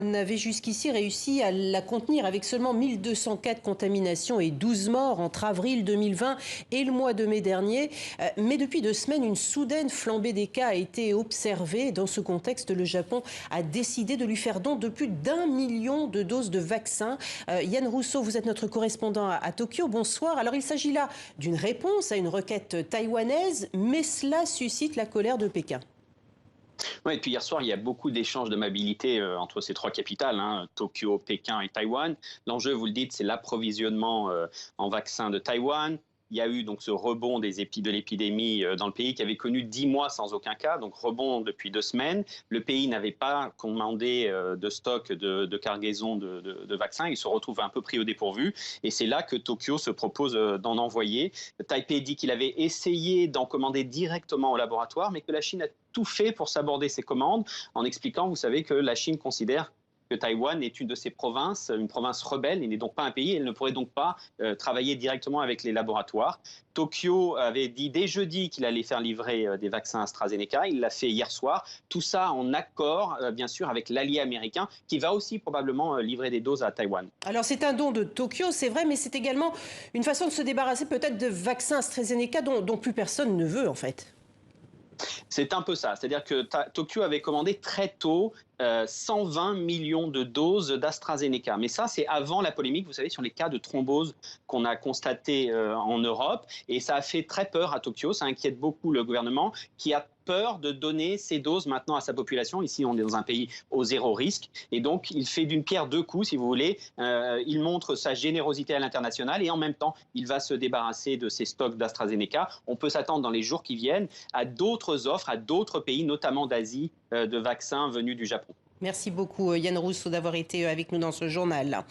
N'avait jusqu'ici réussi à la contenir avec seulement 1204 contaminations et 12 morts entre avril 2020 et le mois de mai dernier. Mais depuis 2 semaines, une soudaine flambée des cas a été observée. Dans ce contexte, le Japon a décidé de lui faire don de plus d'1 million de doses de vaccins. Yann Rousseau, vous êtes notre correspondant à Tokyo. Bonsoir. Alors il s'agit là d'une réponse à une requête taïwanaise, mais cela suscite la colère de Pékin. Ouais, et puis hier soir, il y a beaucoup d'échanges de mobilité entre ces trois capitales, hein, Tokyo, Pékin et Taïwan. L'enjeu, vous le dites, c'est l'approvisionnement en vaccins de Taïwan. Il y a eu donc ce rebond de l'épidémie dans le pays qui avait connu 10 mois sans aucun cas, donc rebond depuis 2 semaines. Le pays n'avait pas commandé de stock de cargaison de vaccins. Il se retrouve un peu pris au dépourvu. Et c'est là que Tokyo se propose d'en envoyer. Taipei dit qu'il avait essayé d'en commander directement au laboratoire, mais que la Chine a tout fait pour s'aborder ses commandes en expliquant, vous savez, que la Chine considère que Taïwan est une de ses provinces, une province rebelle, il n'est donc pas un pays, elle ne pourrait donc pas travailler directement avec les laboratoires. Tokyo avait dit dès jeudi qu'il allait faire livrer des vaccins AstraZeneca, il l'a fait hier soir, tout ça en accord bien sûr avec l'allié américain qui va aussi probablement livrer des doses à Taïwan. Alors c'est un don de Tokyo, c'est vrai, mais c'est également une façon de se débarrasser peut-être de vaccins AstraZeneca dont plus personne ne veut en fait. C'est un peu ça, c'est-à-dire que Tokyo avait commandé très tôt 120 millions de doses d'AstraZeneca. Mais ça, c'est avant la polémique, vous savez, sur les cas de thrombose qu'on a constaté en Europe. Et ça a fait très peur à Tokyo, ça inquiète beaucoup le gouvernement qui a peur de donner ces doses maintenant à sa population. Ici, on est dans un pays au zéro risque. Et donc, il fait d'une pierre deux coups, si vous voulez. Il montre sa générosité à l'international et en même temps, il va se débarrasser de ses stocks d'AstraZeneca. On peut s'attendre dans les jours qui viennent à d'autres offres, à d'autres pays, notamment d'Asie, de vaccins venus du Japon. Merci beaucoup Yann Rousseau d'avoir été avec nous dans ce journal.